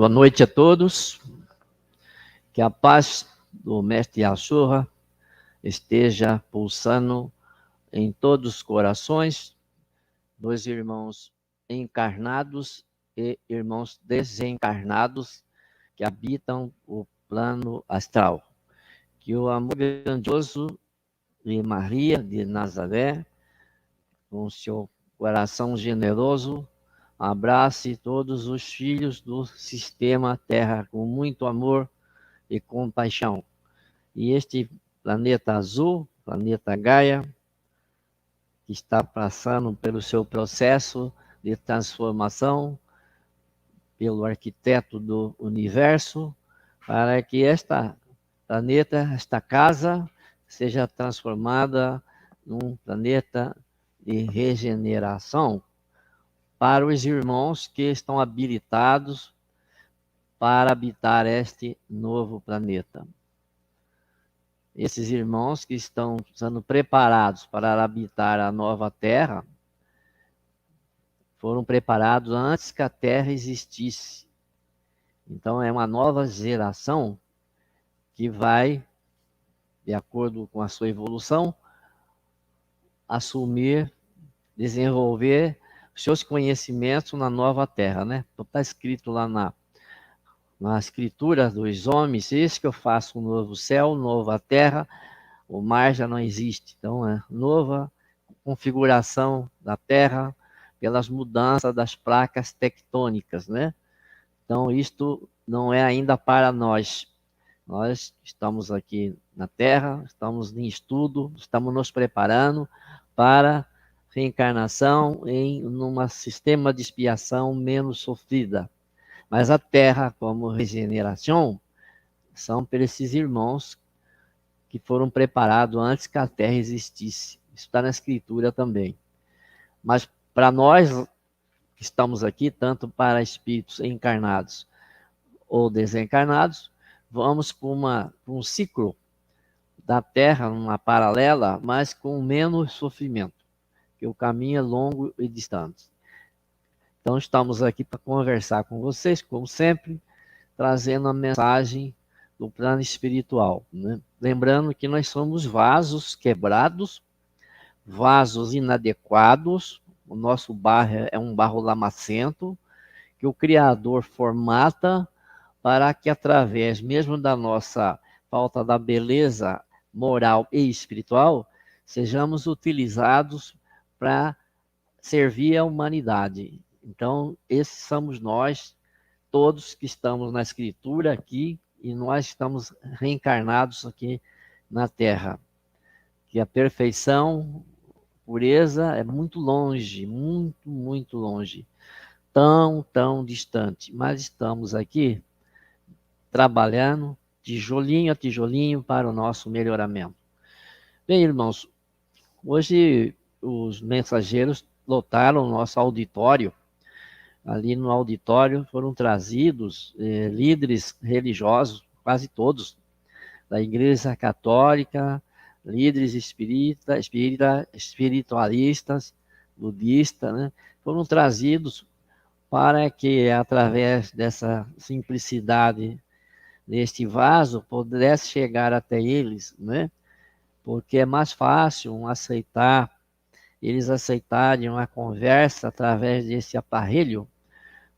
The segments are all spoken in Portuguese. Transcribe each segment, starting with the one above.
Boa noite a todos. Que a paz do Mestre Yahshua esteja pulsando em todos os corações dos irmãos encarnados e irmãos desencarnados que habitam o plano astral. Que o amor grandioso de Maria de Nazaré, com seu coração generoso, abrace todos os filhos do sistema Terra com muito amor e compaixão. E este planeta azul, planeta Gaia, que está passando pelo seu processo de transformação, pelo arquiteto do universo, para que esta planeta, esta casa, seja transformada num planeta de regeneração para os irmãos que estão habilitados para habitar este novo planeta. Esses irmãos que estão sendo preparados para habitar a nova Terra foram preparados antes que a Terra existisse. Então é uma nova geração que vai, de acordo com a sua evolução, assumir, desenvolver seus conhecimentos na nova Terra, né? Está escrito lá na escritura dos homens: eis que eu faço um novo céu, nova terra, o mar já não existe. Então, é nova configuração da Terra pelas mudanças das placas tectônicas, né? Então, isto não é ainda para nós. Nós estamos aqui na Terra, estamos em estudo, estamos nos preparando para reencarnação em um sistema de expiação menos sofrida. Mas a Terra, como regeneração, são para esses irmãos que foram preparados antes que a Terra existisse. Isso está na Escritura também. Mas para nós que estamos aqui, tanto para espíritos encarnados ou desencarnados, vamos para um ciclo da Terra, uma paralela, mas com menos sofrimento, porque o caminho é longo e distante. Então estamos aqui para conversar com vocês, como sempre, trazendo a mensagem do plano espiritual, né? Lembrando que nós somos vasos quebrados, vasos inadequados. O nosso barro é um barro lamacento, que o Criador formata para que, através mesmo da nossa falta da beleza moral e espiritual, sejamos utilizados para servir a humanidade. Então, esses somos nós, todos que estamos na Escritura aqui, e nós estamos reencarnados aqui na Terra. Que a perfeição, pureza é muito longe, muito longe, tão distante. Mas estamos aqui trabalhando tijolinho a tijolinho para o nosso melhoramento. Bem, irmãos, hoje os mensageiros lotaram o nosso auditório. Ali no auditório foram trazidos líderes religiosos, quase todos, da Igreja Católica, líderes espiritualistas, budistas, né? Foram trazidos para que, através dessa simplicidade deste vaso, pudesse chegar até eles, né? Porque é mais fácil eles aceitarem uma conversa através desse aparelho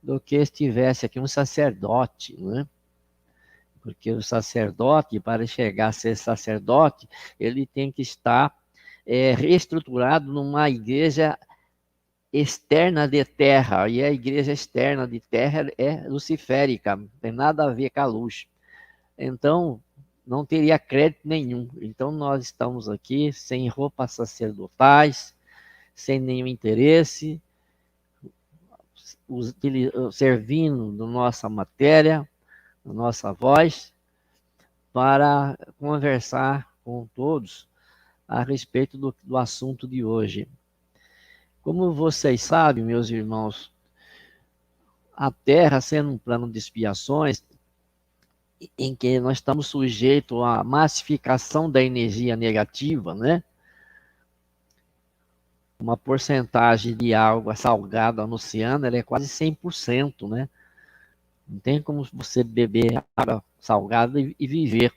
do que estivesse aqui um sacerdote, né? Porque o sacerdote, para chegar a ser sacerdote, ele tem que estar reestruturado numa igreja externa de terra, e a igreja externa de terra é luciférica, não tem nada a ver com a luz. Então, não teria crédito nenhum. Então, nós estamos aqui sem roupas sacerdotais, sem nenhum interesse, servindo da nossa matéria, da nossa voz, para conversar com todos a respeito do assunto de hoje. Como vocês sabem, meus irmãos, a Terra, sendo um plano de expiações, em que nós estamos sujeitos à massificação da energia negativa, né? Uma porcentagem de água salgada no oceano, ela é quase 100%, né? Não tem como você beber água salgada e viver.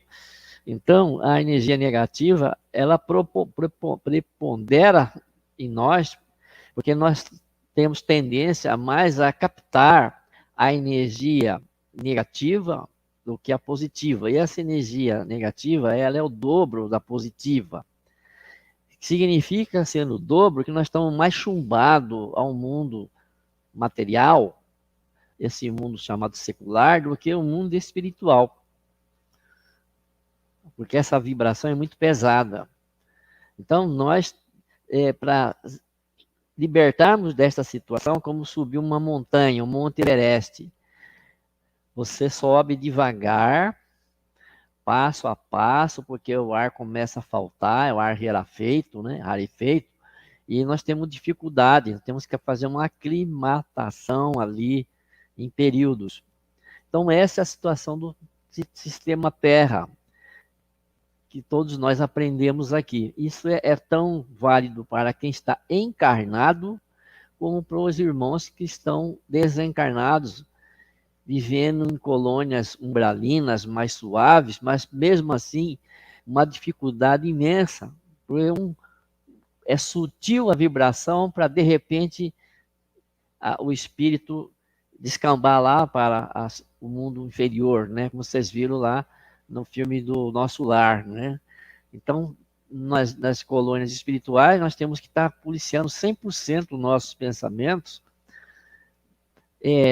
Então, a energia negativa, ela prepondera em nós, porque nós temos tendência mais a captar a energia negativa do que a positiva. E essa energia negativa, ela é o dobro da positiva. Significa, sendo o dobro, que nós estamos mais chumbados ao mundo material, esse mundo chamado secular, do que o mundo espiritual. Porque essa vibração é muito pesada. Então, nós, para libertarmos desta situação, como subir uma montanha, o Monte Everest, você sobe devagar, passo a passo, porque o ar começa a faltar, o ar rarefeito, né? Rarefeito, e nós temos dificuldade, temos que fazer uma aclimatação ali em períodos. Então, essa é a situação do sistema Terra, que todos nós aprendemos aqui. Isso é tão válido para quem está encarnado, como para os irmãos que estão desencarnados, vivendo em colônias umbralinas mais suaves, mas mesmo assim, uma dificuldade imensa. É sutil a vibração para, de repente, o espírito descambar lá para o mundo inferior, né? Como vocês viram lá no filme do Nosso Lar, né? Então, nas colônias espirituais, nós temos que estar policiando 100% os nossos pensamentos,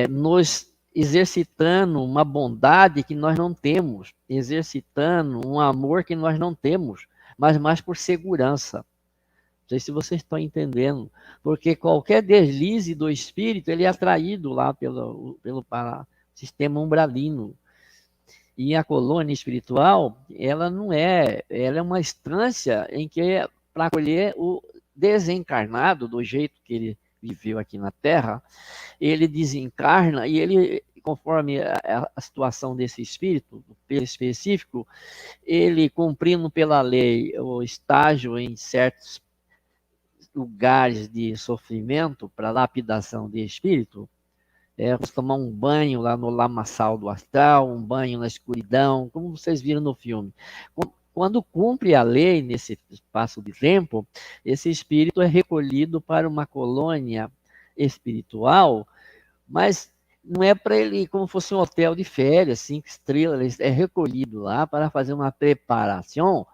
nos exercitando uma bondade que nós não temos, exercitando um amor que nós não temos, mas mais por segurança. Não sei se vocês estão entendendo, porque qualquer deslize do espírito, ele é atraído lá pelo sistema umbralino. E a colônia espiritual, ela não é, ela é uma instância em que é para acolher o desencarnado do jeito que ele viveu aqui na Terra, ele desencarna e ele, conforme a situação desse espírito específico, ele cumprindo pela lei o estágio em certos lugares de sofrimento para lapidação de espírito, tomar um banho lá no lamaçal do astral, um banho na escuridão, como vocês viram no filme. Quando cumpre a lei nesse espaço de tempo, esse espírito é recolhido para uma colônia espiritual, mas não é para ele como fosse um hotel de férias, 5 estrelas, ele é recolhido lá para fazer uma preparação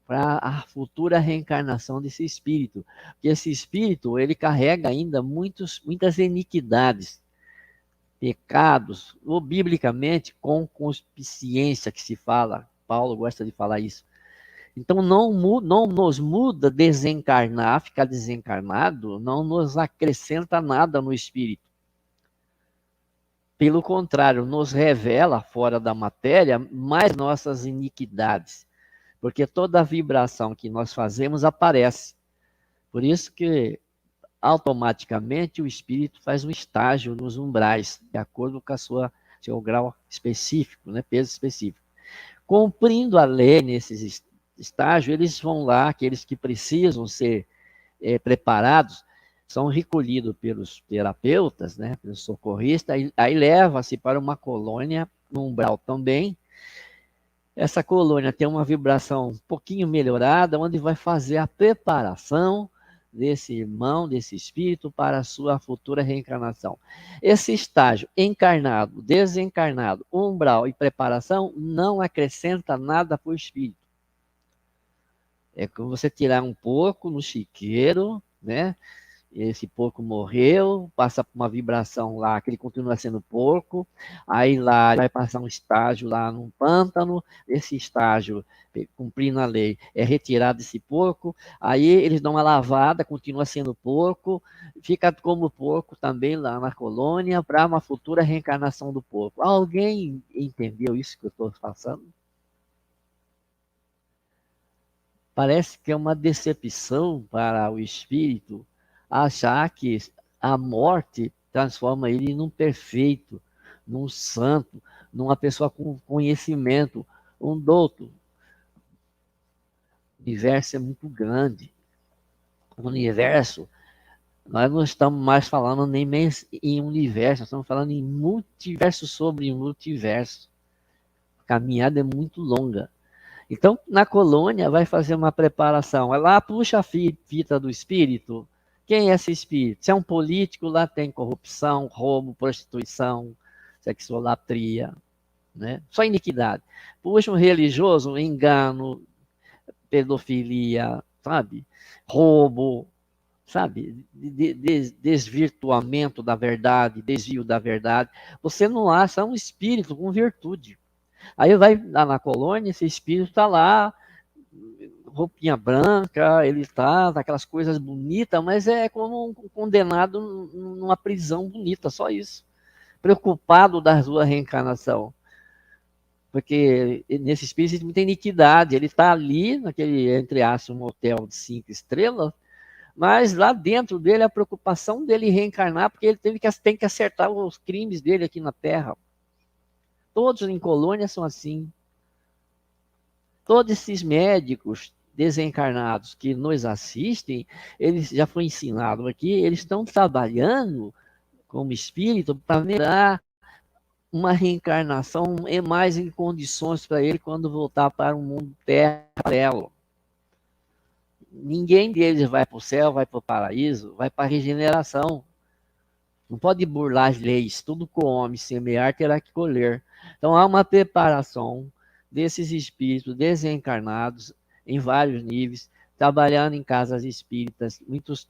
para a futura reencarnação desse espírito. Porque esse espírito, ele carrega ainda muitas iniquidades, pecados, ou biblicamente, com concupiscência que se fala. Paulo gosta de falar isso. Então, não nos muda desencarnar, ficar desencarnado, não nos acrescenta nada no espírito. Pelo contrário, nos revela fora da matéria mais nossas iniquidades. Porque toda a vibração que nós fazemos aparece. Por isso que automaticamente o espírito faz um estágio nos umbrais, de acordo com seu grau específico, né, peso específico. Cumprindo a lei nesses estágios, eles vão lá, aqueles que precisam ser preparados, são recolhidos pelos terapeutas, né, pelos socorristas, aí leva-se para uma colônia, no umbral também. Essa colônia tem uma vibração um pouquinho melhorada, onde vai fazer a preparação desse irmão, desse espírito, para a sua futura reencarnação. Esse estágio, encarnado, desencarnado, umbral e preparação, não acrescenta nada para o espírito. É como você tirar um porco no chiqueiro, né? Esse porco morreu, passa por uma vibração lá, que ele continua sendo porco, aí lá vai passar um estágio lá num pântano, esse estágio, cumprindo a lei, é retirado desse porco, aí eles dão uma lavada, continua sendo porco, fica como porco também lá na colônia, para uma futura reencarnação do porco. Alguém entendeu isso que eu estou passando? Parece que é uma decepção para o espírito achar que a morte transforma ele num perfeito, num santo, numa pessoa com conhecimento, um douto. O universo é muito grande. O universo Nós não estamos mais falando nem em universo, nós estamos falando em multiverso sobre multiverso. A caminhada é muito longa. Então, na colônia, vai fazer uma preparação. Lá puxa a fita do espírito. Quem é esse espírito? Se é um político, lá tem corrupção, roubo, prostituição, sexolatria, né? Só iniquidade. Puxa um religioso, um engano, pedofilia, sabe? Roubo, sabe? Desvirtuamento da verdade, desvio da verdade. Você não acha um espírito com virtude. Aí vai lá na colônia, esse espírito está lá, roupinha branca, ele está, aquelas coisas bonitas, mas é como um condenado numa prisão bonita, só isso. Preocupado da sua reencarnação. Porque nesse espírito tem muita iniquidade. Ele está ali, naquele, entre aspas, um hotel de 5 estrelas, mas lá dentro dele a preocupação dele reencarnar, porque ele tem que acertar os crimes dele aqui na Terra. Todos em colônia são assim. Todos esses médicos desencarnados que nos assistem, eles já foi ensinado aqui, eles estão trabalhando como espírito para dar uma reencarnação mais em condições para ele quando voltar para o mundo terra paralelo. Ninguém deles vai para o céu, vai para o paraíso, vai para a regeneração. Não pode burlar as leis. Tudo que o homem semear terá que colher. Então há uma preparação desses espíritos desencarnados em vários níveis, trabalhando em casas espíritas, muitos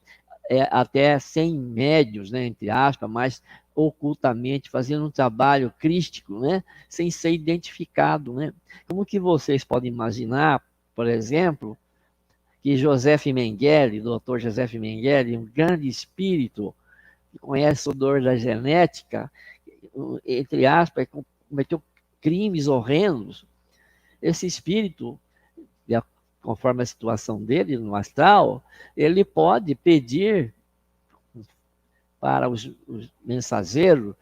até sem médios, né, entre aspas, mas ocultamente fazendo um trabalho crístico, né, sem ser identificado, né? Como que vocês podem imaginar, por exemplo, que Joseph Mengele, doutor Joseph Mengele, um grande espírito que conhece o odor da genética, entre aspas, cometeu crimes horrendos. Esse espírito, conforme a situação dele no astral, ele pode pedir para os mensageiros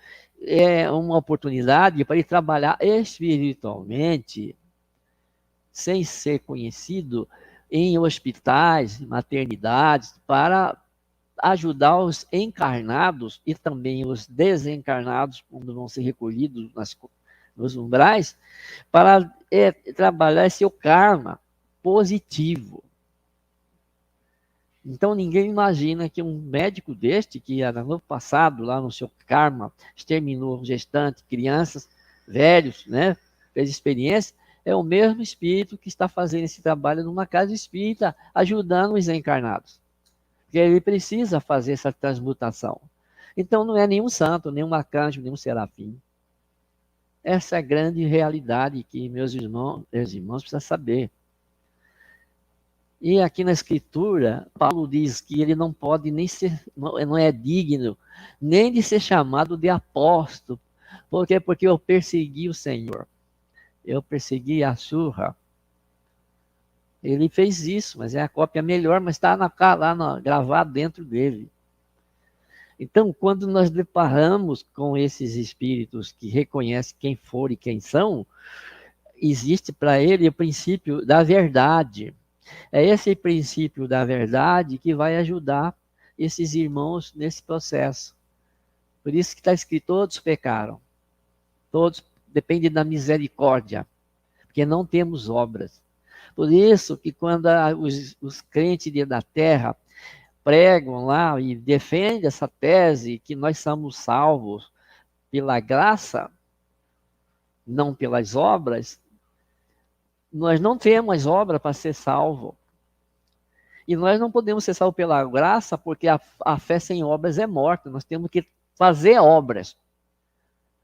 uma oportunidade para ele trabalhar espiritualmente, sem ser conhecido, em hospitais, maternidades, para ajudar os encarnados e também os desencarnados, quando vão ser recolhidos nos umbrais, para trabalhar seu karma positivo. Então ninguém imagina que um médico deste, que no passado, lá no seu karma, exterminou gestantes, crianças, velhos, né? Fez experiência, é o mesmo espírito que está fazendo esse trabalho numa casa espírita, ajudando os encarnados. Porque ele precisa fazer essa transmutação. Então não é nenhum santo, nenhum arcanjo, nenhum serafim. Essa é a grande realidade que meus irmãos precisam saber. E aqui na Escritura, Paulo diz que ele não pode nem ser, não é digno nem de ser chamado de apóstolo. Por quê? Porque eu persegui o Senhor. Eu persegui a surra. Ele fez isso, mas é a cópia melhor, mas está gravado dentro dele. Então, quando nós deparamos com esses espíritos que reconhecem quem foram e quem são, existe para ele o princípio da verdade. É esse princípio da verdade que vai ajudar esses irmãos nesse processo. Por isso que está escrito, todos pecaram. Todos dependem da misericórdia, porque não temos obras. Por isso que quando os crentes da terra pregam lá e defendem essa tese que nós somos salvos pela graça, não pelas obras, nós não temos obra para ser salvo. E nós não podemos ser salvos pela graça, porque a fé sem obras é morta. Nós temos que fazer obras.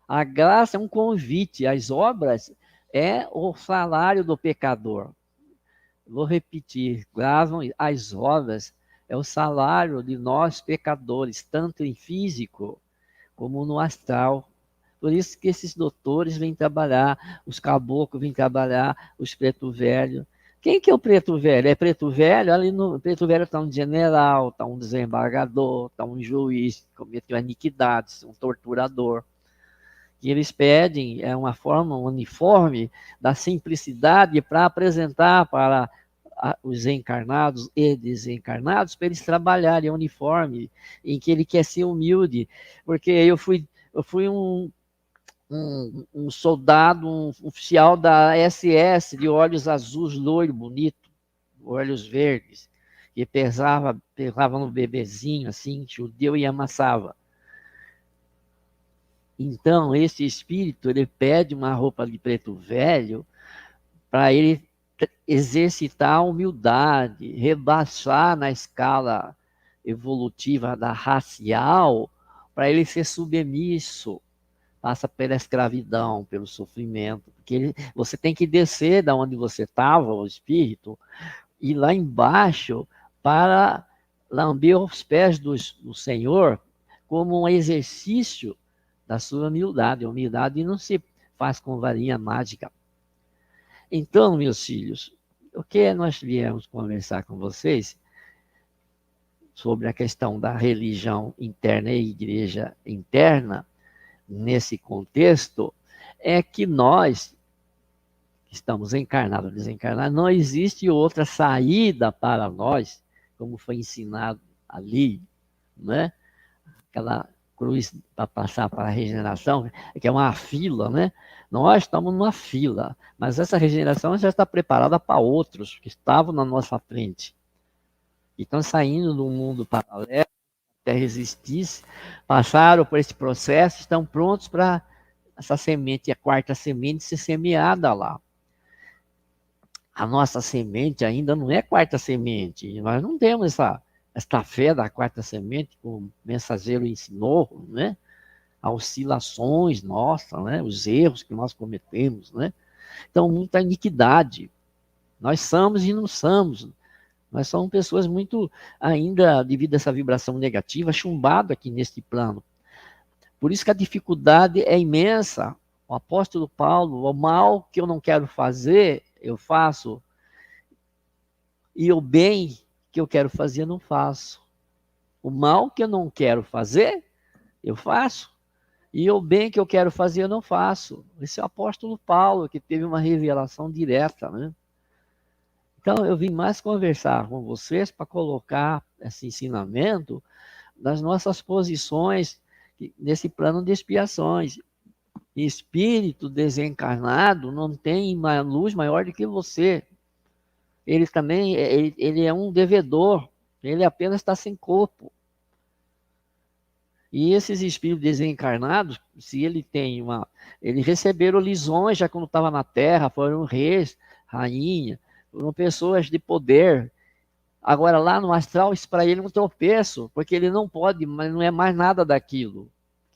A graça é um convite, as obras é o salário do pecador. Vou repetir, gravam, as obras é o salário de nós pecadores, tanto em físico como no astral. Por isso que esses doutores vêm trabalhar, os caboclos vêm trabalhar, os preto velho. Quem que é o preto velho? É preto velho? Ali no preto velho está um general, está um desembargador, está um juiz que cometeu iniquidades, um torturador. E eles pedem uma forma, um uniforme da simplicidade para apresentar para os encarnados e desencarnados para eles trabalharem uniforme, em que ele quer ser humilde, porque eu fui um soldado, um oficial da SS, de olhos azuis, loiro, bonito, olhos verdes, que pesava no bebezinho, assim, judeu, e amassava. Então, esse espírito, ele pede uma roupa de preto velho para ele exercitar a humildade, rebaixar na escala evolutiva da racial, para ele ser submisso, passa pela escravidão, pelo sofrimento, porque você tem que descer da onde você estava, o espírito, e lá embaixo para lamber os pés do Senhor, como um exercício da sua humildade. A humildade não se faz com varinha mágica. Então, meus filhos, o que nós viemos conversar com vocês sobre a questão da religião interna e igreja interna, nesse contexto, é que nós estamos encarnados ou desencarnados, não existe outra saída para nós, como foi ensinado ali, né? Aquela cruz para passar para a regeneração, que é uma fila, né? Nós estamos numa fila, mas essa regeneração já está preparada para outros que estavam na nossa frente, que estão saindo do mundo paralelo, até resistir, passaram por esse processo, estão prontos para essa semente, a quarta semente, ser semeada lá. A nossa semente ainda não é quarta semente, nós não temos esta fé da quarta semente, como o mensageiro ensinou, né? As oscilações nossas, né? Os erros que nós cometemos, né? Então, muita iniquidade. Nós somos e não somos. Nós somos pessoas muito, ainda, devido a essa vibração negativa, chumbado aqui neste plano. Por isso que a dificuldade é imensa. O apóstolo Paulo, o mal que eu não quero fazer, eu faço. E o bem que eu quero fazer, eu não faço. O mal que eu não quero fazer, eu faço. E o bem que eu quero fazer, eu não faço. Esse é o apóstolo Paulo, que teve uma revelação direta, né? Então, eu vim mais conversar com vocês para colocar esse ensinamento das nossas posições nesse plano de expiações. Espírito desencarnado não tem uma luz maior do que você. Ele também ele é um devedor, ele apenas está sem corpo. E esses espíritos desencarnados, se ele tem eles receberam lisões já quando estava na Terra, foram reis, rainha, foram pessoas de poder. Agora lá no astral, isso para ele é um tropeço, porque ele não pode, mas não é mais nada daquilo.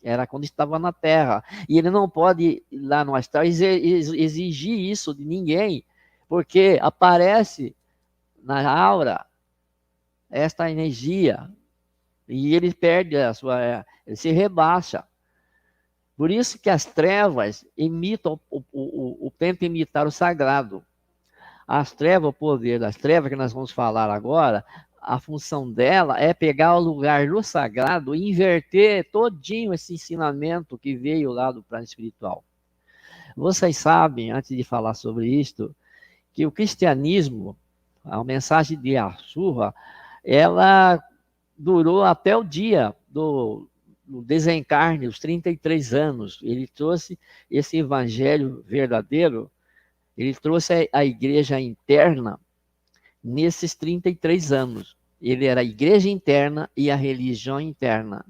Era quando estava na Terra. E ele não pode, lá no astral, exigir isso de ninguém, porque aparece na aura esta energia e ele perde ele se rebaixa. Por isso que as trevas imitam, tentam imitar o sagrado. As trevas, o poder das trevas, que nós vamos falar agora, a função dela é pegar o lugar do sagrado e inverter todinho esse ensinamento que veio lá do plano espiritual. Vocês sabem, antes de falar sobre isto, que o cristianismo, a mensagem de Yahshua, ela durou até o dia do desencarne, os 33 anos. Ele trouxe esse evangelho verdadeiro, ele trouxe a igreja interna nesses 33 anos. Ele era a igreja interna e a religião interna.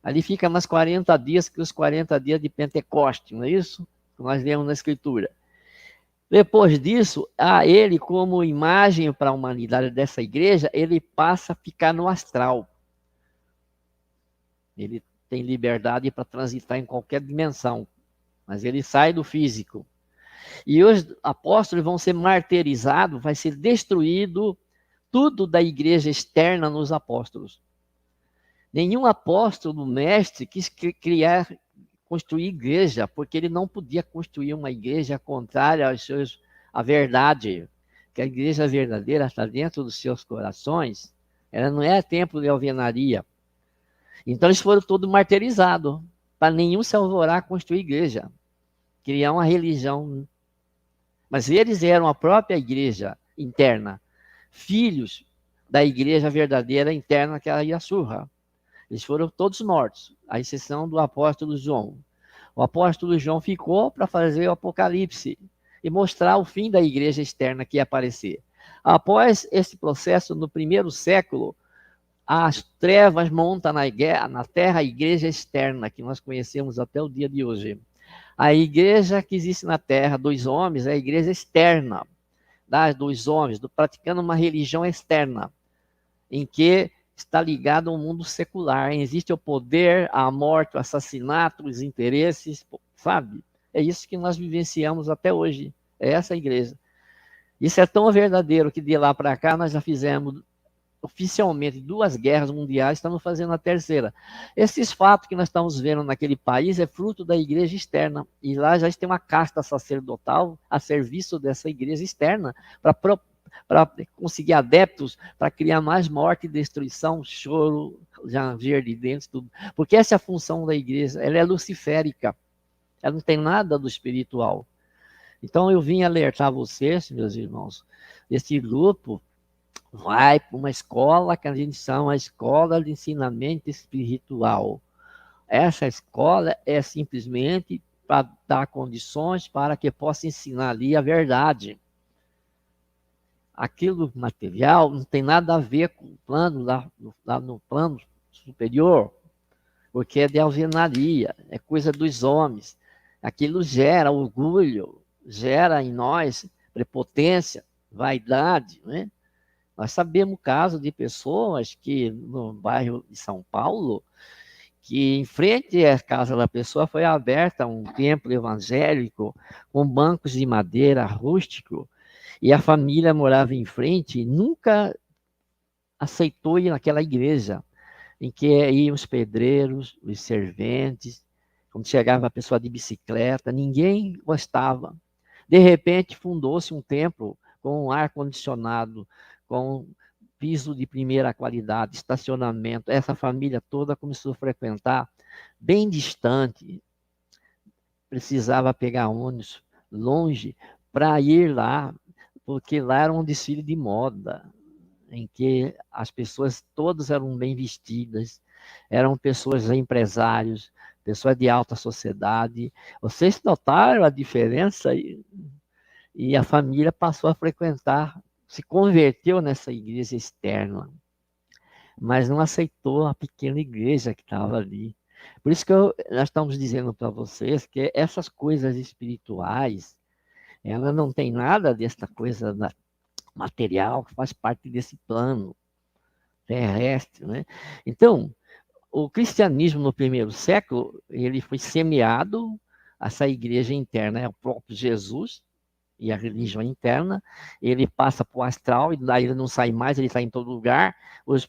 Ali fica mais 40 dias, que os 40 dias de Pentecostes, não é isso? Que nós lemos na Escritura. Depois disso, ele, como imagem para a humanidade dessa igreja, ele passa a ficar no astral. Ele tem liberdade para transitar em qualquer dimensão, mas ele sai do físico. E os apóstolos vão ser martirizados, vai ser destruído tudo da igreja externa nos apóstolos. Nenhum apóstolo mestre quis construir igreja, porque ele não podia construir uma igreja contrária à verdade, que a igreja verdadeira está dentro dos seus corações, ela não é templo de alvenaria. Então eles foram todos martirizados, para nenhum se alvorar a construir igreja, criar uma religião. Mas eles eram a própria igreja interna. Filhos da igreja verdadeira interna, que é a Yasurra. Eles foram todos mortos, à exceção do apóstolo João. O apóstolo João ficou para fazer o Apocalipse e mostrar o fim da igreja externa que ia aparecer. Após esse processo, no primeiro século, as trevas montam na terra a igreja externa, que nós conhecemos até o dia de hoje. A igreja que existe na terra dos homens é a igreja externa, dos homens, praticando uma religião externa, em que está ligado ao mundo secular. Existe o poder, a morte, o assassinato, os interesses, sabe? É isso que nós vivenciamos até hoje. É essa a igreja. Isso é tão verdadeiro que de lá para cá nós já fizemos oficialmente 2 guerras mundiais, estamos fazendo a terceira. Esses fatos que nós estamos vendo naquele país é fruto da igreja externa. E lá já tem uma casta sacerdotal a serviço dessa igreja externa para conseguir adeptos, para criar mais morte, destruição, choro, ranger de dentes, tudo. Porque essa é a função da igreja, ela é luciférica, ela não tem nada do espiritual. Então eu vim alertar vocês, meus irmãos, esse grupo vai para uma escola que a gente chama a escola de ensinamento espiritual. Essa escola é simplesmente para dar condições para que possa ensinar ali a verdade. Aquilo material não tem nada a ver com o plano lá no plano superior, porque é de alvenaria, é coisa dos homens. Aquilo gera orgulho, gera em nós prepotência, vaidade, né? Nós sabemos casos de pessoas que no bairro de São Paulo, que em frente à casa da pessoa foi aberta um templo evangélico com bancos de madeira rústico, e a família morava em frente e nunca aceitou ir naquela igreja, em que iam os pedreiros, os serventes, quando chegava a pessoa de bicicleta, ninguém gostava. De repente, fundou-se um templo com um ar-condicionado, com piso de primeira qualidade, estacionamento. Essa família toda começou a frequentar, bem distante, precisava pegar ônibus longe para ir lá, porque lá era um desfile de moda, em que as pessoas todas eram bem vestidas, eram pessoas empresários, pessoas de alta sociedade. Vocês notaram a diferença? E a família passou a frequentar, se converteu nessa igreja externa, mas não aceitou a pequena igreja que estava ali. Por isso que nós estamos dizendo para vocês que essas coisas espirituais, ela não tem nada dessa coisa material que faz parte desse plano terrestre, né? Então, o cristianismo no primeiro século, ele foi semeado, essa igreja interna é o próprio Jesus e a religião interna, ele passa para o astral e daí ele não sai mais, ele está em todo lugar. Os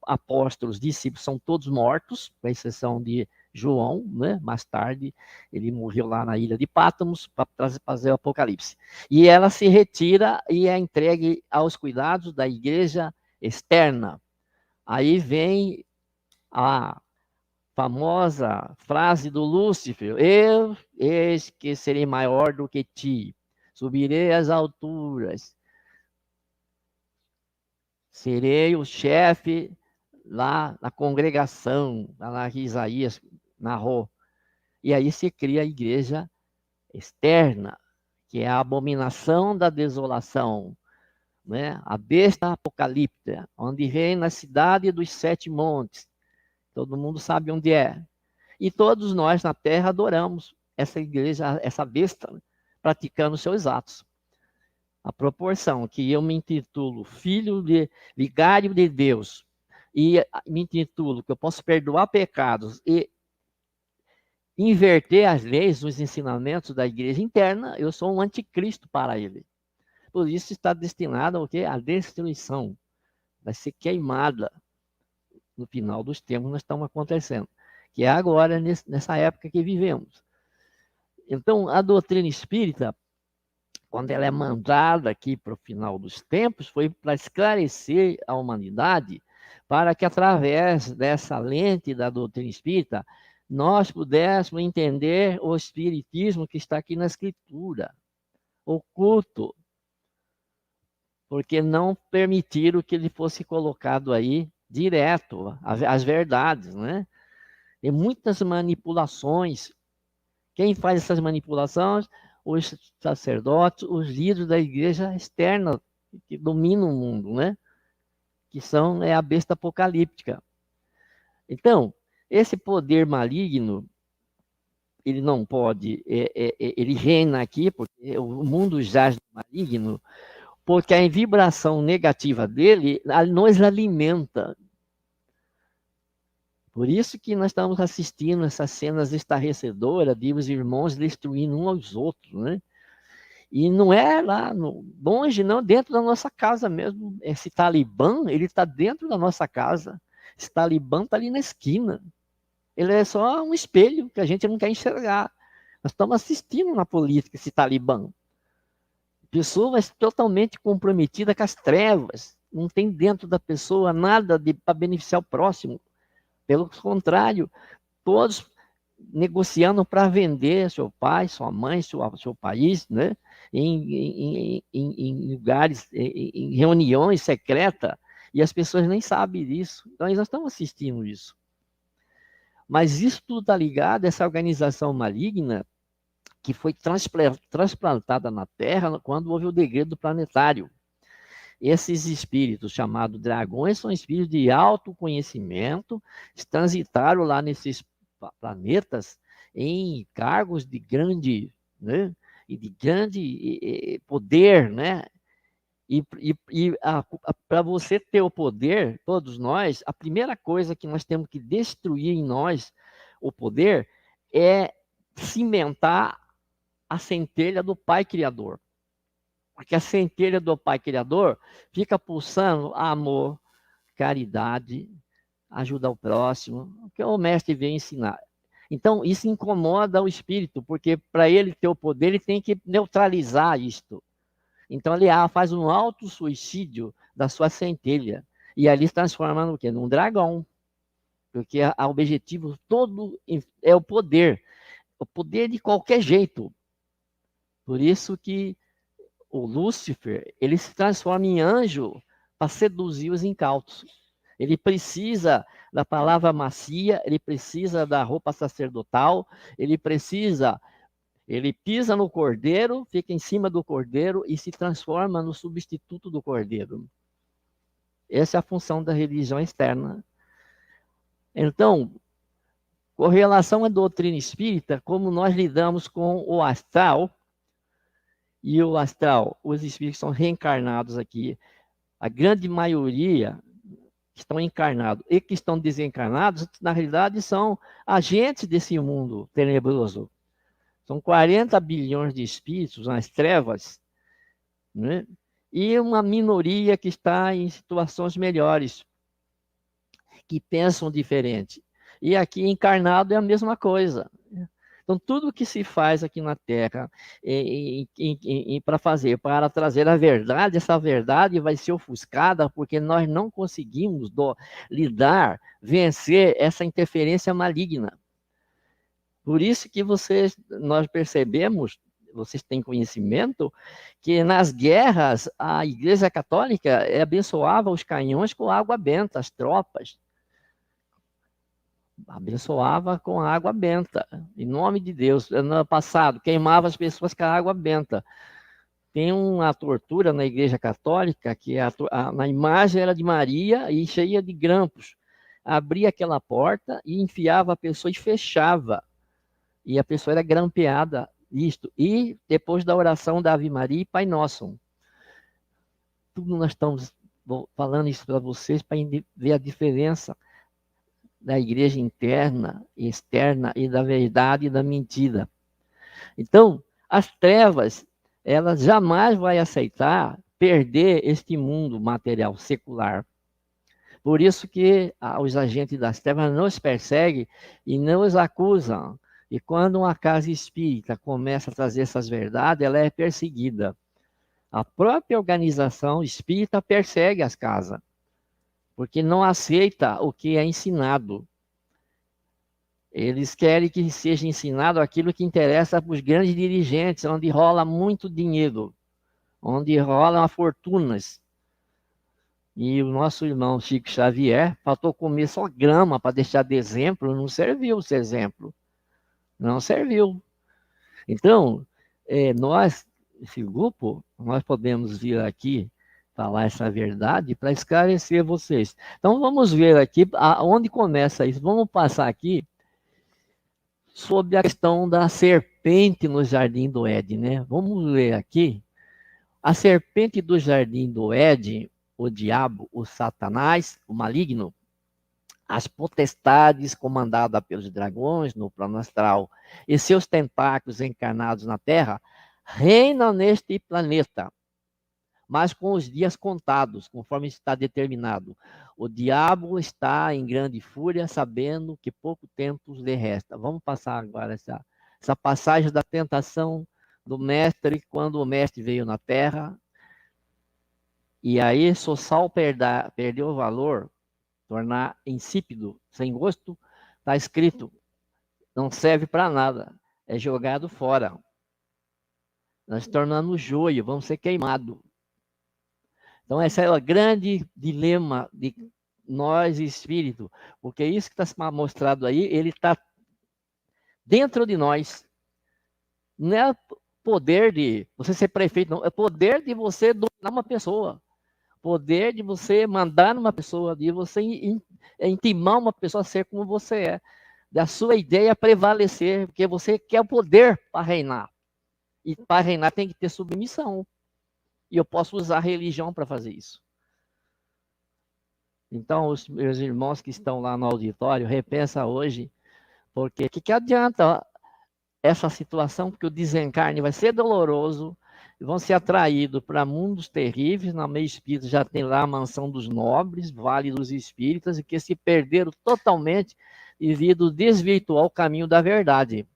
apóstolos, discípulos são todos mortos, com exceção de João, né? Mais tarde ele morreu lá na ilha de Pátmos para fazer o Apocalipse. E ela se retira e é entregue aos cuidados da igreja externa. Aí vem a famosa frase do Lúcifer: eu, eis que serei maior do que ti, subirei às alturas, serei o chefe lá na congregação, lá que Isaías narrou. E aí se cria a igreja externa, que é a abominação da desolação, né? A besta apocalíptica, onde reina a cidade dos 7 montes. Todo mundo sabe onde é. E todos nós na terra adoramos essa igreja, essa besta, né? Praticando seus atos. A proporção que eu me intitulo filho de vigário de Deus e me intitulo que eu posso perdoar pecados e inverter as leis, os ensinamentos da igreja interna, eu sou um anticristo para ele. Por isso está destinado ao quê? À destruição. Vai ser queimada no final dos tempos, nós estamos acontecendo, que é agora, nessa época que vivemos. Então, a doutrina espírita, quando ela é mandada aqui para o final dos tempos, foi para esclarecer a humanidade, para que através dessa lente da doutrina espírita, nós pudéssemos entender o espiritismo que está aqui na Escritura, oculto. porque não permitiram que ele fosse colocado aí direto, as verdades, né? Tem muitas manipulações. Quem faz essas manipulações? Os sacerdotes, os líderes da igreja externa, que dominam o mundo, né? Que é a besta apocalíptica. Então, esse poder maligno, ele não pode, ele reina aqui, porque o mundo jaz do maligno, porque a vibração negativa dele nos alimenta. Por isso que nós estamos assistindo essas cenas estarrecedoras de os irmãos destruindo uns aos outros, né? E não é lá longe, não, dentro da nossa casa mesmo. Esse Talibã, ele está dentro da nossa casa. Esse Talibã está ali na esquina. Ele é só um espelho que a gente não quer enxergar. Nós estamos assistindo na política esse Talibã. Pessoas totalmente comprometida com as trevas. Não tem dentro da pessoa nada para beneficiar o próximo. Pelo contrário, todos negociando para vender seu pai, sua mãe, seu país, né? Em lugares, em reuniões secretas, e as pessoas nem sabem disso. Então, nós estamos assistindo isso. Mas isso tudo está ligado a essa organização maligna que foi transplantada na Terra quando houve o degredo planetário. Esses espíritos chamados dragões são espíritos de autoconhecimento, transitaram lá nesses planetas em cargos de grande, né, e de grande poder, né? E para você ter o poder, todos nós, a primeira coisa que nós temos que destruir em nós, o poder, é cimentar a centelha do Pai Criador. Porque a centelha do Pai Criador fica pulsando amor, caridade, ajuda ao próximo, o que o mestre veio ensinar. Então, isso incomoda o espírito, porque para ele ter o poder, ele tem que neutralizar isto. Então, ele faz um auto-suicídio da sua centelha. E ali se transforma no quê? Num dragão. Porque o objetivo todo é o poder. O poder de qualquer jeito. Por isso que o Lúcifer, ele se transforma em anjo para seduzir os incautos. Ele precisa da palavra macia, ele precisa da roupa sacerdotal, ele pisa no cordeiro, fica em cima do cordeiro e se transforma no substituto do cordeiro. Essa é a função da religião externa. Então, com relação à doutrina espírita, como nós lidamos com o astral, e o astral, os espíritos são reencarnados aqui, a grande maioria estão encarnados e que estão desencarnados, na realidade são agentes desse mundo tenebroso. São 40 bilhões de espíritos nas trevas, né? E uma minoria que está em situações melhores, que pensam diferente. E aqui encarnado é a mesma coisa. Então, tudo que se faz aqui na Terra para trazer a verdade, essa verdade vai ser ofuscada porque nós não conseguimos vencer essa interferência maligna. Por isso que nós percebemos, vocês têm conhecimento, que nas guerras a Igreja Católica abençoava os canhões com água benta, as tropas. Abençoava com água benta, em nome de Deus. No passado, queimava as pessoas com a água benta. Tem uma tortura na Igreja Católica, que na imagem era de Maria e cheia de grampos. Abria aquela porta e enfiava a pessoa e fechava. E a pessoa era grampeada, isto. E depois da oração da Ave Maria e Pai Nosso. Tudo nós estamos falando isso para vocês, para ver a diferença da igreja interna e externa, e da verdade e da mentira. Então, as trevas, elas jamais vão aceitar perder este mundo material secular. Por isso que os agentes das trevas não os perseguem e não os acusam. E quando uma casa espírita começa a trazer essas verdades, ela é perseguida. A própria organização espírita persegue as casas, porque não aceita o que é ensinado. Eles querem que seja ensinado aquilo que interessa para os grandes dirigentes, onde rola muito dinheiro, onde rolam fortunas. E o nosso irmão Chico Xavier faltou comer só grama para deixar de exemplo, não serviu esse exemplo. Não serviu. Então, nós, esse grupo, nós podemos vir aqui falar essa verdade para esclarecer vocês. Então, vamos ver aqui onde começa isso. Vamos passar aqui sobre a questão da serpente no jardim do Éden, né? Vamos ler aqui. A serpente do jardim do Éden, o diabo, o Satanás, o maligno, as potestades comandadas pelos dragões no plano astral e seus tentáculos encarnados na Terra, reinam neste planeta, mas com os dias contados, conforme está determinado. O diabo está em grande fúria, sabendo que pouco tempo lhe resta. Vamos passar agora essa passagem da tentação do mestre, quando o mestre veio na Terra, e aí se o sal perdeu o valor, tornar insípido, sem gosto, está escrito, não serve para nada, é jogado fora. Nós tornamos joio, vamos ser queimados. Então, esse é o grande dilema de nós, espírito, porque isso que está mostrado aí, ele está dentro de nós. Não é poder de você ser prefeito, não, é poder de você dominar uma pessoa. Poder de você mandar numa pessoa, de você intimar uma pessoa a ser como você é. Da sua ideia prevalecer, porque você quer o poder para reinar. E para reinar tem que ter submissão. E eu posso usar a religião para fazer isso. Então, os meus irmãos que estão lá no auditório, repensa hoje, porque o que adianta essa situação? Porque o desencarne vai ser doloroso, vão ser atraídos para mundos terríveis, na meio espírita já tem lá a mansão dos nobres, vale dos espíritas, e que se perderam totalmente devido desvirtuar o caminho da verdade.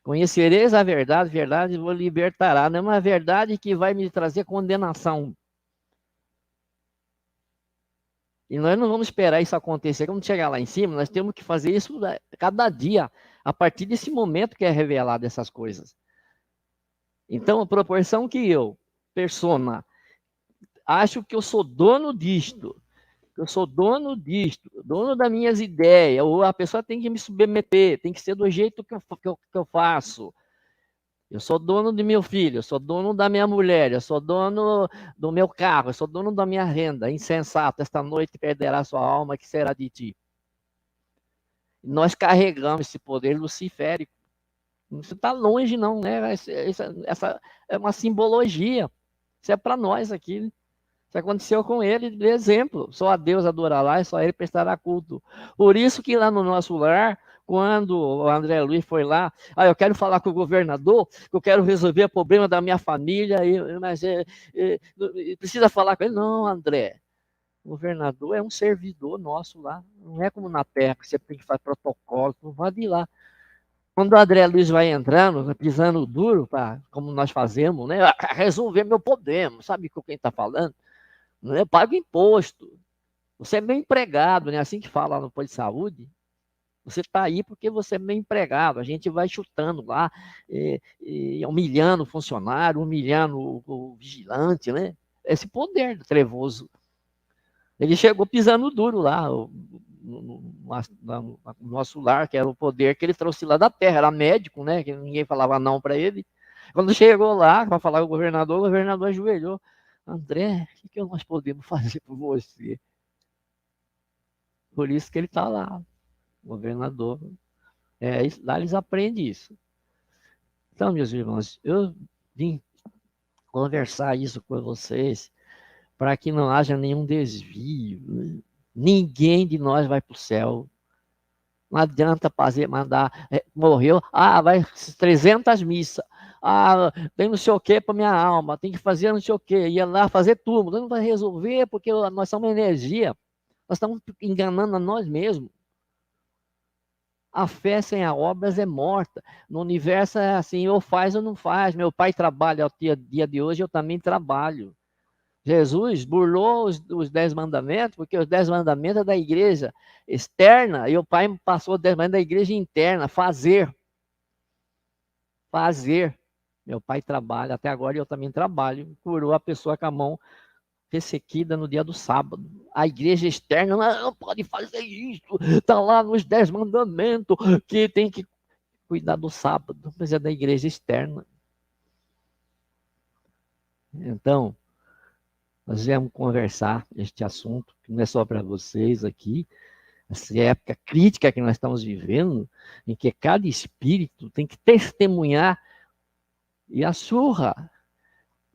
Conhecereis a verdade vos libertará. Não é uma verdade que vai me trazer condenação. E nós não vamos esperar isso acontecer. Quando chegar lá em cima, nós temos que fazer isso cada dia, a partir desse momento que é revelado essas coisas. Então, a proporção que eu, persona, acho que eu sou dono disto, dono das minhas ideias, ou a pessoa tem que me submeter, tem que ser do jeito que eu faço. Eu sou dono de meu filho, eu sou dono da minha mulher, eu sou dono do meu carro, eu sou dono da minha renda. Insensato, esta noite perderá sua alma, que será de ti? Nós carregamos esse poder luciférico. Você está longe, não, né? Essa é uma simbologia. Isso é para nós aqui. Isso aconteceu com ele, de exemplo. Só a Deus adorará e só ele prestará culto. Por isso que lá no nosso lar, quando o André Luiz foi lá, eu quero falar com o governador, que eu quero resolver o problema da minha família, mas precisa falar com ele. Não, André, o governador é um servidor nosso lá, não é como na terra, que você tem que fazer protocolo, não vai de lá. Quando o André Luiz vai entrando, pisando duro, como nós fazemos, né? Resolver meu problema, sabe com quem está falando? Não é? Paga imposto. Você é meu empregado, né? Assim que fala no posto de saúde. Você está aí porque você é meu empregado. A gente vai chutando lá, humilhando o funcionário, humilhando o vigilante, né? Esse poder trevoso. Ele chegou pisando duro lá, no nosso lar, que era o poder que ele trouxe lá da terra. Era médico, né? Que ninguém falava não para ele. Quando chegou lá para falar com o governador ajoelhou. André, o que nós podemos fazer por você? Por isso que ele está lá, governador. Lá eles aprendem isso. Então, meus irmãos, eu vim conversar isso com vocês para que não haja nenhum desvio. Ninguém de nós vai para o céu. Não adianta mandar, morreu, vai 300 missas. Tem não sei o que para minha alma, tem que fazer não sei o que, ia lá fazer tudo, não vai resolver porque nós somos energia, nós estamos enganando a nós mesmos. A fé sem as obras é morta. No universo é assim, ou faz ou não faz. Meu pai trabalha ao dia de hoje, eu também trabalho. Jesus burlou os 10 mandamentos, porque os 10 mandamentos é da igreja externa, e o pai passou os 10 mandamentos da igreja interna, fazer. Fazer. Meu pai trabalha, até agora eu também trabalho, curou a pessoa com a mão perseguida no dia do sábado. A igreja externa não pode fazer isso, está lá nos 10 mandamentos, que tem que cuidar do sábado, mas é da igreja externa. Então, nós viemos conversar este assunto, que não é só para vocês aqui, essa época crítica que nós estamos vivendo, em que cada espírito tem que testemunhar e a surra.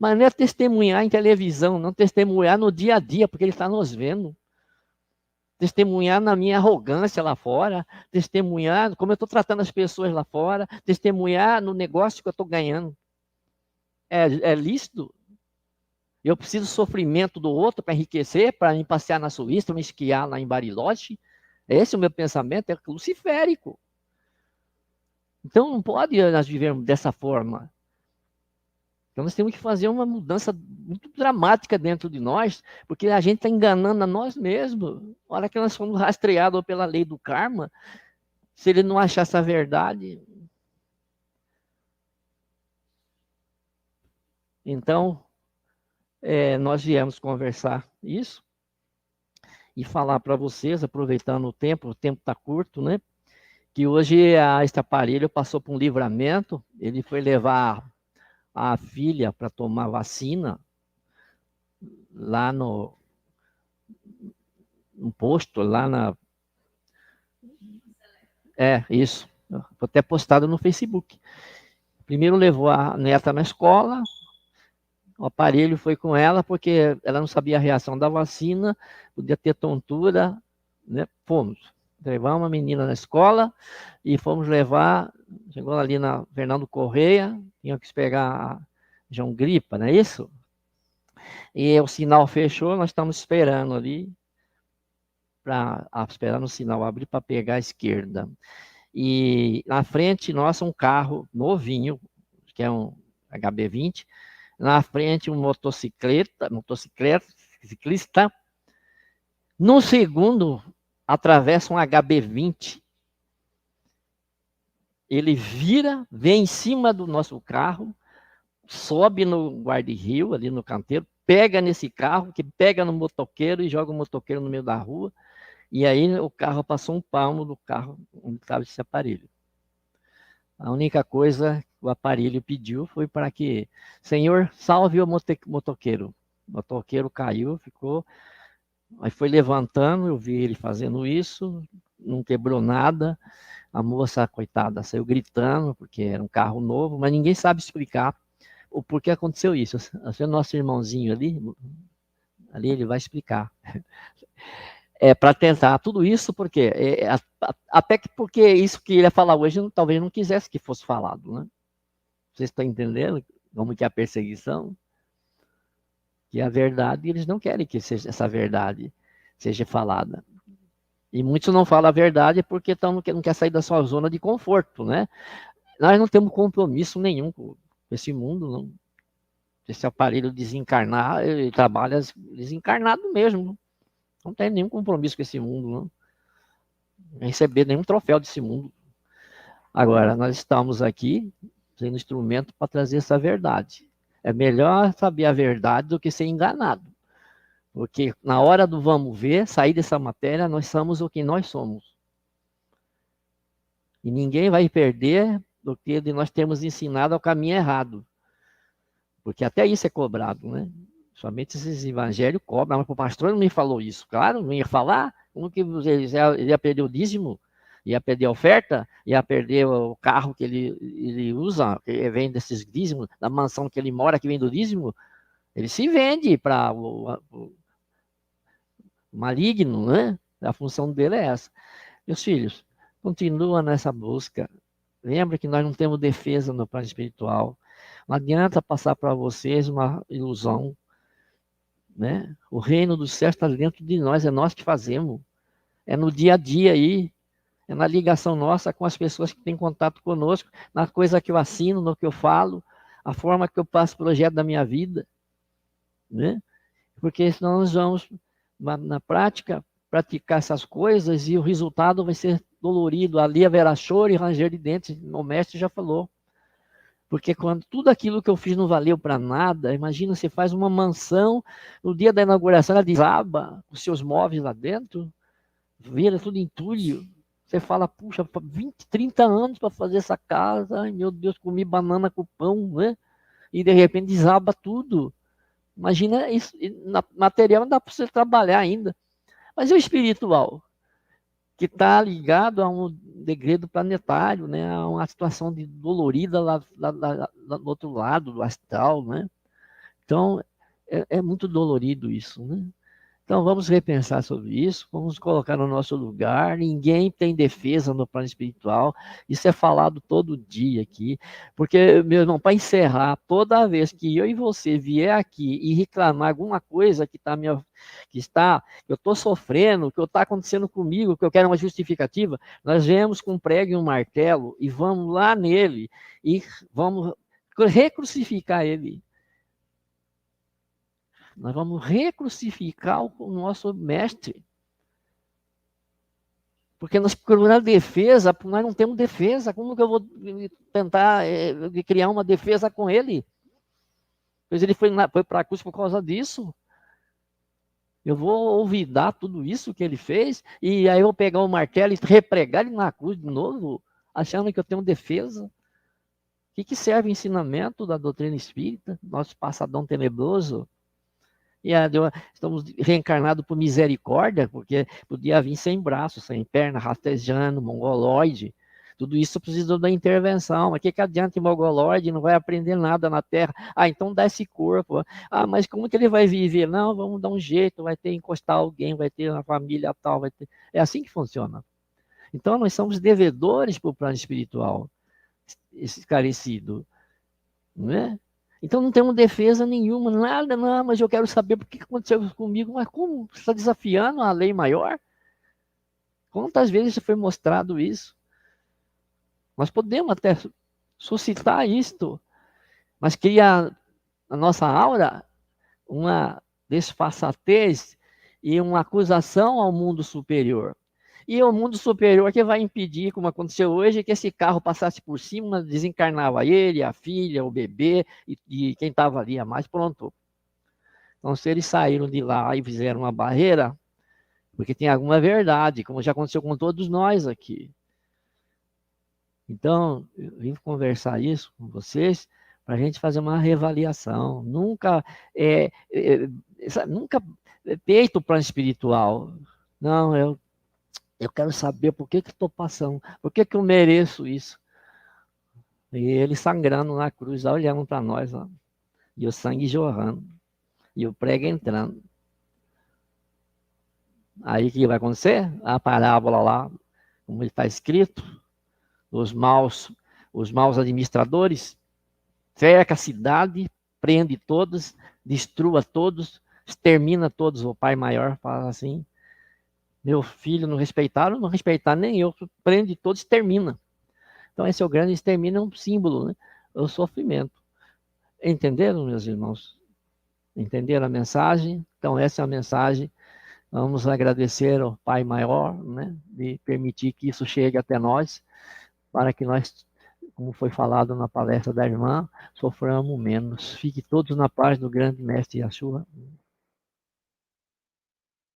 Mas não é testemunhar em televisão, não testemunhar no dia a dia, porque ele está nos vendo. Testemunhar na minha arrogância lá fora, testemunhar como eu estou tratando as pessoas lá fora, testemunhar no negócio que eu estou ganhando. É lícito? Eu preciso do sofrimento do outro para enriquecer, para me passear na Suíça, para me esquiar lá em Bariloche? Esse é o meu pensamento, é luciférico. Então não pode nós vivermos dessa forma. Então nós temos que fazer uma mudança muito dramática dentro de nós, porque a gente está enganando a nós mesmos. A hora que nós fomos rastreados pela lei do karma, se ele não achar essa verdade. Então, nós viemos conversar isso e falar para vocês, aproveitando o tempo está curto, né? Que hoje este aparelho passou por um livramento, ele foi levar a filha para tomar vacina lá no posto, lá na... Isso. Foi até postado no Facebook. Primeiro levou a neta na escola, o aparelho foi com ela, porque ela não sabia a reação da vacina, podia ter tontura, né? Levamos a menina na escola e fomos levar, chegou ali na Fernando Correia, tinha que pegar a João Gripa, não é isso? E o sinal fechou, nós estamos esperando ali, esperando o sinal abrir para pegar a esquerda. E na frente, nossa, um carro novinho, que é um HB20, na frente um ciclista, no segundo, atravessa um HB20, ele vira, vem em cima do nosso carro, sobe no guarda-rio, ali no canteiro, pega nesse carro, que pega no motoqueiro e joga o motoqueiro no meio da rua, e aí o carro passou um palmo do carro onde estava esse aparelho. A única coisa que o aparelho pediu foi para que, Senhor, salve o motoqueiro. O motoqueiro caiu, ficou, aí foi levantando, eu vi ele fazendo isso, não quebrou nada. A moça, coitada, saiu gritando, porque era um carro novo, mas ninguém sabe explicar o porquê aconteceu isso. O nosso irmãozinho ali ele vai explicar. Para tentar tudo isso, porque até que porque isso que ele ia falar hoje, talvez não quisesse que fosse falado, né? Vocês estão entendendo como que é a perseguição? Que a verdade, eles não querem que essa verdade seja falada. E muitos não falam a verdade porque não quer sair da sua zona de conforto, né? Nós não temos compromisso nenhum com esse mundo, não. Esse aparelho desencarnar, ele trabalha desencarnado mesmo. Não tem nenhum compromisso com esse mundo, não. Não receber nenhum troféu desse mundo. Agora, nós estamos aqui sendo instrumento para trazer essa verdade. É melhor saber a verdade do que ser enganado. Porque na hora do vamos ver, sair dessa matéria, nós somos o que nós somos. E ninguém vai perder do que de nós termos ensinado ao caminho errado. Porque até isso é cobrado, né? Somente esses evangélicos cobram, mas o pastor não me falou isso. Claro, não ia falar. Como que ele ia perder o dízimo? Ia perder a oferta? Ia perder o carro que ele usa, que vem desses dízimos, da mansão que ele mora, que vem do dízimo? Ele se vende para o maligno, né? A função dele é essa. Meus filhos, continua nessa busca. Lembra que nós não temos defesa no plano espiritual. Não adianta passar para vocês uma ilusão, né? O reino dos céus está dentro de nós, é nós que fazemos. É no dia a dia aí, é na ligação nossa com as pessoas que têm contato conosco, na coisa que eu assino, no que eu falo, a forma que eu passo o projeto da minha vida, né? Porque senão nós vamos, na prática, praticar essas coisas e o resultado vai ser dolorido. Ali haverá choro e ranger de dentes, o mestre já falou. Porque quando tudo aquilo que eu fiz não valeu para nada, imagina, você faz uma mansão, no dia da inauguração ela desaba os seus móveis lá dentro, vira tudo entulho. Você fala, puxa, 20, 30 anos para fazer essa casa, ai meu Deus, comi banana com pão, né? E de repente desaba tudo. Imagina isso, material não dá para você trabalhar ainda. Mas e o espiritual? Que está ligado a um degredo planetário, né? A uma situação de dolorida lá do outro lado, do astral, né? Então, é muito dolorido isso, né? Então, vamos repensar sobre isso, vamos colocar no nosso lugar. Ninguém tem defesa no plano espiritual, isso é falado todo dia aqui. Porque, meu irmão, para encerrar, toda vez que eu e você vier aqui e reclamar alguma coisa que eu estou sofrendo, que está acontecendo comigo, que eu quero uma justificativa, nós viemos com um prego e um martelo e vamos lá nele e vamos recrucificar ele. Nós vamos recrucificar o nosso mestre. Porque nós procuramos defesa, nós não temos defesa. Como que eu vou tentar criar uma defesa com ele? Pois ele foi para a cruz por causa disso. Eu vou olvidar tudo isso que ele fez, e aí eu vou pegar o martelo e repregar ele na cruz de novo, achando que eu tenho defesa. O que serve o ensinamento da doutrina espírita, nosso passadão tenebroso? E estamos reencarnados por misericórdia, porque podia vir sem braço, sem perna, rastejando, mongoloide. Tudo isso precisa da intervenção. Mas que adianta mongoloide? Não vai aprender nada na Terra. Ah, então dá esse corpo. Ah, mas como que ele vai viver? Não, vamos dar um jeito, vai ter que encostar alguém, vai ter uma família tal, vai ter... É assim que funciona. Então nós somos devedores para o plano espiritual, esclarecido, não é? Então não temos defesa nenhuma, nada, não, mas eu quero saber por que aconteceu isso comigo. Mas como? Você está desafiando a lei maior? Quantas vezes foi mostrado isso? Nós podemos até suscitar isto, mas cria na nossa aura uma desfaçatez e uma acusação ao mundo superior. E o mundo superior que vai impedir, como aconteceu hoje, que esse carro passasse por cima, desencarnava ele, a filha, o bebê e quem estava ali a mais, pronto. Então, se eles saíram de lá e fizeram uma barreira, porque tem alguma verdade, como já aconteceu com todos nós aqui. Então, eu vim conversar isso com vocês para a gente fazer uma reavaliação. Nunca peito o plano espiritual. Não, eu quero saber por que estou passando, por que eu mereço isso. E ele sangrando na cruz, olhando para nós, ó, e o sangue jorrando, e o prego entrando. Aí o que vai acontecer? A parábola lá, como está escrito, os maus administradores, cerca a cidade, prende todos, destrua todos, extermina todos. O pai maior fala assim, meu filho não respeitaram, não respeitaram nem eu, prende todos, extermina. Então esse é o grande extermínio, é um símbolo, né? O sofrimento. Entenderam, meus irmãos? Entenderam a mensagem? Então essa é a mensagem. Vamos agradecer ao Pai Maior, né, de permitir que isso chegue até nós, para que nós, como foi falado na palestra da irmã, soframos menos. Fique todos na paz do grande Mestre Yeshua.